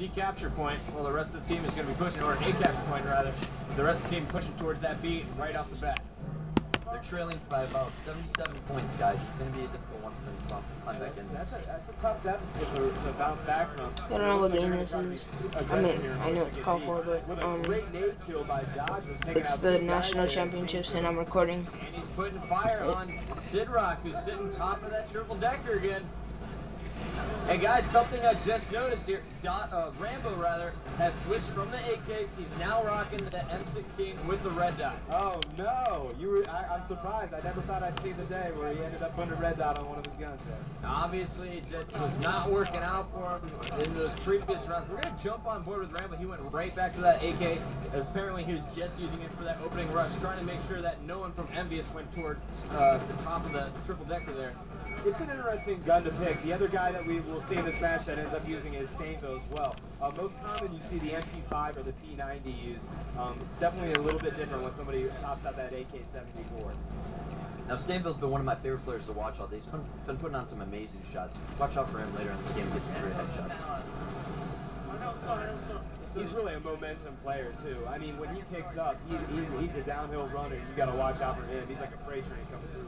C capture point while the rest of the team is going to be pushing, or an A capture point rather. The rest of the team pushing towards that B right off the bat. They're trailing by about 77 points, guys. It's going to be a difficult one for them to climb back in. That's a tough deficit to bounce back from. I don't know what game this is. I mean, I know it's called for, but it's the national championships, and I'm recording. And he's putting fire on Sidrock, who's sitting top of that triple decker again. Hey guys, something I just noticed here, Rambo rather, has switched from the AKs. He's now rocking the M16 with the red dot. Oh no, I'm surprised. I never thought I'd see the day where he ended up putting a red dot on one of his guns there. Obviously, it just was not working out for him in those previous rounds. We're going to jump on board with Rambo. He went right back to that AK. Apparently, he was just using it for that opening rush, trying to make sure that no one from Envious went toward the top of the triple decker there. It's an interesting gun to pick. The other guy that we will see in this match that ends up using is Stainville as well. Most common you see the MP5 or the P90 used. It's definitely a little bit different when somebody tops out that AK-74. Now Stainville's been one of my favorite players to watch all day. He's been putting on some amazing shots. Watch out for him later in this game. Get some great headshots. He's really a momentum player too. I mean, when he picks up, he's a downhill runner. You got to watch out for him. He's like a freight train coming through.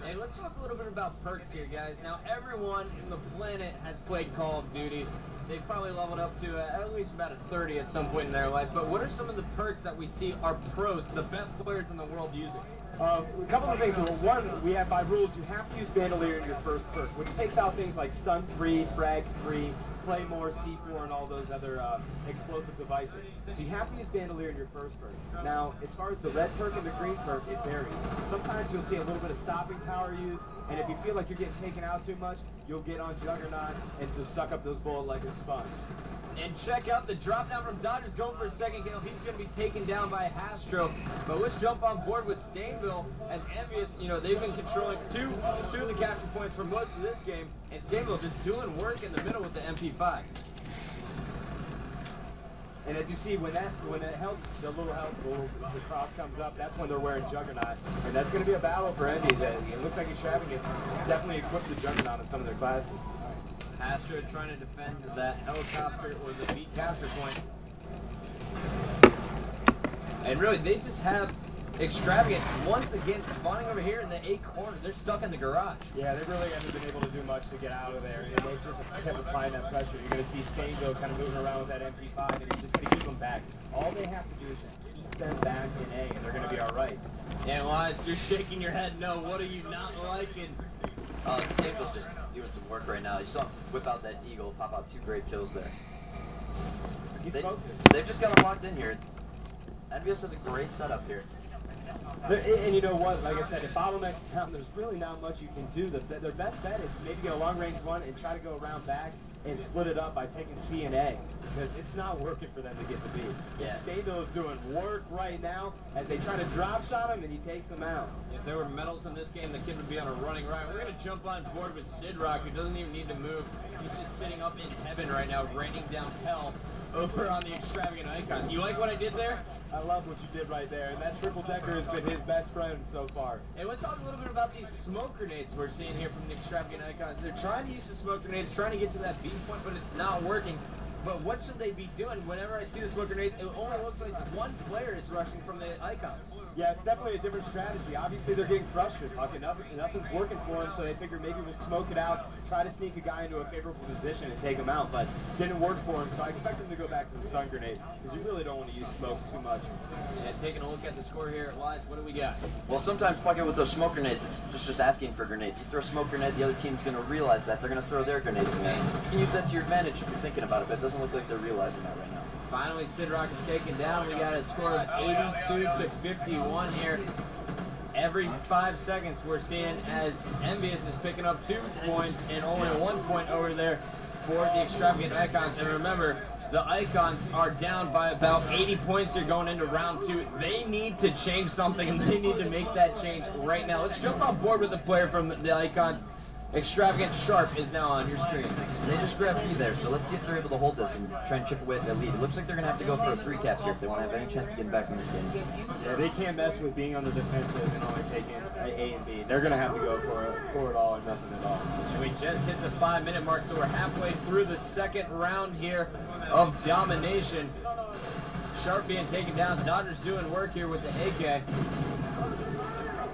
Hey, let's talk a little bit about perks here, guys. Now, everyone in the planet has played Call of Duty. They've probably leveled up to at least about a 30 at some point in their life. But what are some of the perks that we see our pros, the best players in the world, using? A couple of things. One, we have by rules, you have to use Bandolier in your first perk, which takes out things like stun 3, frag 3, Claymore, C4, and all those other explosive devices. So you have to use Bandolier in your first perk. Now, as far as the red perk and the green perk, it varies. Sometimes you'll see a little bit of stopping power used, and if you feel like you're getting taken out too much, you'll get on Juggernaut and just suck up those bullets like a sponge. And check out the drop down from Dodgers going for a second kill. He's going to be taken down by Hastro. But let's jump on board with Stainville as Envious. You know, they've been controlling two of the capture points for most of this game. And Stainville just doing work in the middle with the MP5. And as you see, when that health, the little health, the cross comes up, that's when they're wearing Juggernaut. And that's going to be a battle for Envious. It looks like Extravagant's definitely equipped with Juggernaut in some of their classes. Astro trying to defend that helicopter or the B capture point. And really, they just have Extravagant once again spawning over here in the A corner. They're stuck in the garage. Yeah, they really haven't been able to do much to get out of there. And they've just kept applying that pressure. You're going to see Stainville kind of moving around with that MP5, and he's just going to keep them back. All they have to do is just keep them back in A, and they're going to be all right. And Elias, you're shaking your head no. What are you not liking? Stainville's just doing some work right now. You saw him whip out that deagle, pop out 2 great kills there. They've just got him locked in here. Envious has a great setup here. And you know what, like I said, if bottlenecks down, there's really not much you can do. Their best bet is maybe get a long-range one and try to go around back and split it up by taking C and A, because it's not working for them to get to B. Yeah. Stainville is doing work right now as they try to drop shot him and he takes them out. If there were medals in this game, the kid would be on a running ride. We're going to jump on board with Sidrock, who doesn't even need to move. He's just sitting up in heaven right now, raining down hell over on the Extravagant icon. You like what I did there? I love what you did right there, and that triple decker has been his best friend so far. And let's talk a little bit about these smoke grenades we're seeing here from the Extravagant icons. They're trying to use the smoke grenades, trying to get to that B point, but it's not working. But what should they be doing? Whenever I see the smoke grenades, it only looks like one player is rushing from the icons. Yeah, it's definitely a different strategy. Obviously, they're getting frustrated. Nothing's working for them, so they figure maybe we'll smoke it out, try to sneak a guy into a favorable position and take him out, but didn't work for him, so I expect him to go back to the stun grenade, because you really don't want to use smokes too much. And taking a look at the score here, Elias, what do we got? Well, sometimes Puckett with those smoke grenades, it's just asking for grenades. You throw a smoke grenade, the other team's going to realize that. They're going to throw their grenades in there. You can use that to your advantage if you're thinking about it, but it doesn't look like they're realizing that right now. Finally, Sidrock is taken down. We got a score of 82 to 51 here. Every 5 seconds, we're seeing as Envious is picking up 2 points and only 1 point over there for the Extravagant icons. And remember, the icons are down by about 80 points here going into round 2. They need to change something, and they need to make that change right now. Let's jump on board with the player from the icons. Extravagant Sharp is now on your screen. They just grabbed B there, so let's see if they're able to hold this and try and chip away at their lead. It looks like they're going to have to go for a 3-cap here if they want to have any chance of getting back in this game. Yeah, they can't mess with being on the defensive and only taking A and B. They're going to have to go for it all or nothing at all. And we just hit the 5-minute mark, so we're halfway through the second round here of domination. Sharp being taken down. Dodgers doing work here with the AK.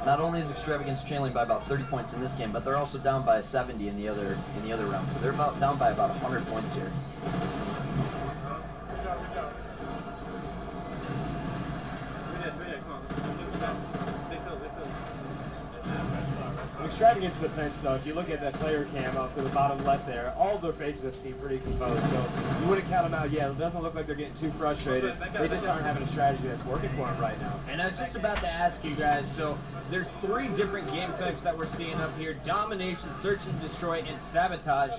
Not only is Extravagance trailing by about 30 points in this game, but they're also down by 70 in the other round. So they're down by about 100 points here. Extravagance defense, though, if you look at that player cam up to the bottom left there, all of their faces have seemed pretty composed, so you wouldn't count them out yet. It doesn't look like they're getting too frustrated. They just aren't having a strategy that's working for them right now. And I was just about to ask you guys, so there's 3 different game types that we're seeing up here: domination, search and destroy, and sabotage.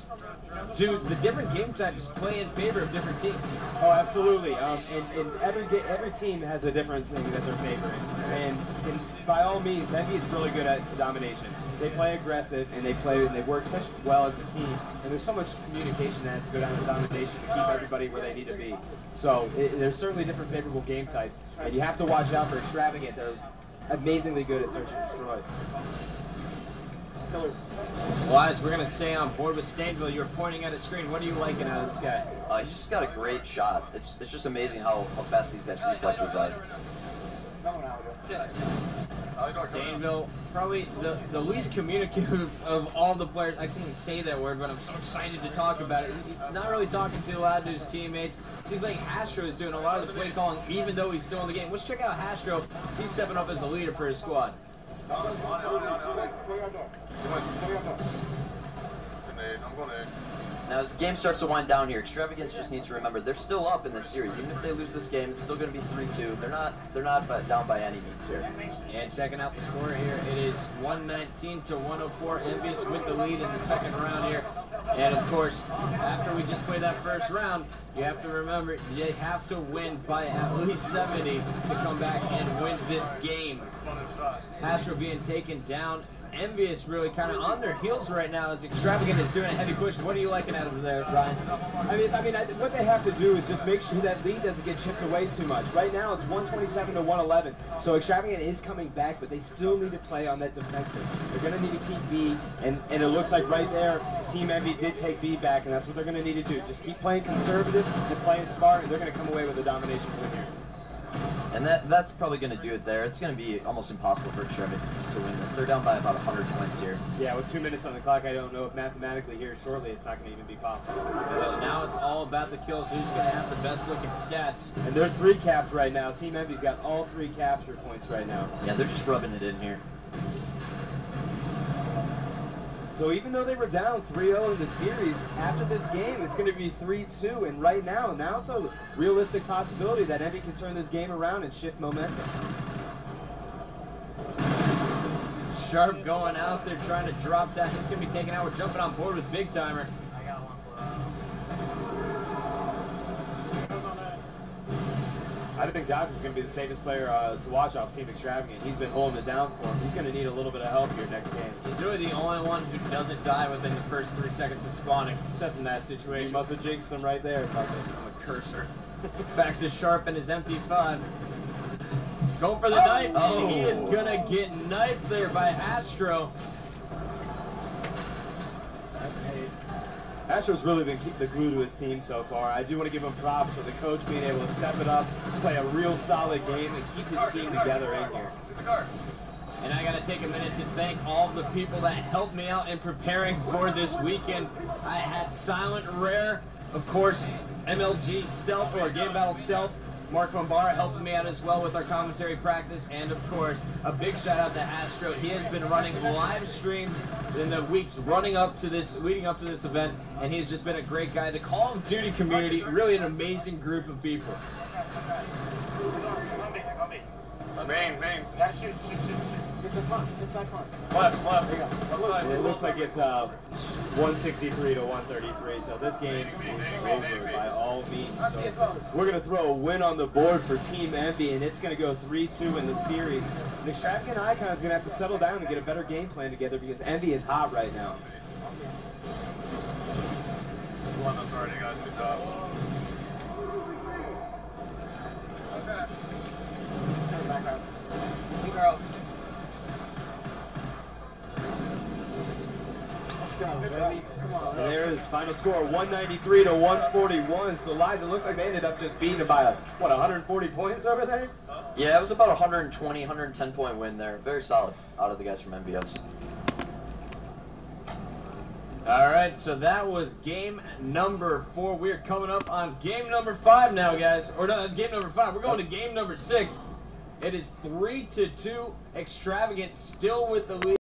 Do the different game types play in favor of different teams? Oh, absolutely. And every team has a different thing that they're favoring. And by all means, Envy is really good at domination. They play aggressive and they work such well as a team. And there's so much communication that has to go down to domination to keep everybody where they need to be. So there's certainly different favorable game types. And you have to watch out for Extravagant. They're amazingly good at search and destroy. Well, as we're going to stay on board with Stanville, you're pointing at a screen. What are you liking out of this guy? He's just got a great shot. It's just amazing how fast these guys' reflexes are. Stanville, probably the least communicative of all the players. I can't even say that word, but I'm so excited to talk about it. He's not really talking too loud to his teammates. It seems like Hastro is doing a lot of the play calling, even though he's still in the game. Let's check out Hastro. He's stepping up as the leader for his squad. Now, as the game starts to wind down here, Extravagance just needs to remember they're still up in this series. Even if they lose this game, it's still going to be 3-2. They're not down by any means here. And checking out the score here, it is 119 to 104. Envious with the lead in the second round here. And of course, after we just played that first round, you have to remember you have to win by at least 70 to come back and win this game. Astro being taken down. Envious really kind of on their heels right now as Extravagant is doing a heavy push. What are you liking out of there, Ryan? I mean, what they have to do is just make sure that lead doesn't get chipped away too much. Right now, it's 127 to 111. So Extravagant is coming back, but they still need to play on that defensive. They're going to need to keep B, and it looks like right there, Team Envy did take B back, and that's what they're going to need to do. Just keep playing conservative and playing smart, and they're going to come away with a domination win here. And that's probably going to do it there. It's going to be almost impossible for Extravagant to win this. They're down by about 100 points here. Yeah, with 2 minutes on the clock, I don't know if mathematically here shortly it's not going to even be possible. Well, now it's all about the kills. Who's going to have the best looking stats? And they're 3 caps right now. Team Envy's got all 3 capture points right now. Yeah, they're just rubbing it in here. So even though they were down 3-0 in the series, after this game, it's going to be 3-2. And right now it's a realistic possibility that Envy can turn this game around and shift momentum. Sharp going out there trying to drop that. He's going to be taken out. We're jumping on board with Big Timer. I think Dodger's going to be the safest player to watch off Team Extravagant. He's been holding it down for him. He's going to need a little bit of help here next game. He's really the only one who doesn't die within the first 3 seconds of spawning, except in that situation. You must have jinxed him right there. I'm a cursor. Back to Sharp and his MP5. Going for the knife, and he is going to get knifed there by Astro. Astro's really been the glue to his team so far. I do want to give him props for the coach being able to step it up, play a real solid game, and keep his team together in here. And I got to take a minute to thank all the people that helped me out in preparing for this weekend. I had Silent Rare, of course, MLG Stealth, or Game Battle Stealth. Mark Bombara helping me out as well with our commentary practice, and of course, a big shout out to Astro. He has been running live streams in the weeks leading up to this event, and he's just been a great guy. The Call of Duty community, really an amazing group of people. Main. Shoot. It's fun. Left. There you go. It looks like it's 163 to 133, so this game is over by all means. So we're going to throw a win on the board for Team Envy, and it's going to go 3-2 in the series. The Extravagant Icon is going to have to settle down and get a better game plan together because Envy is hot right now. Won this already, guys. Good job. Okay. Stand back up. Hey, girls. Let's go, baby. Come on. There is final score, 193 to 141. So, Liza, it looks like they ended up just beating it by, what, 140 points over there? Yeah, it was about 120, 110 point win there. Very solid out of the guys from MBS. All right, so that was game number 4. We're coming up on game number 5 now, guys. Or no, that's game number 5. We're going to game number 6. It is 3-2. Extravagant still with the lead.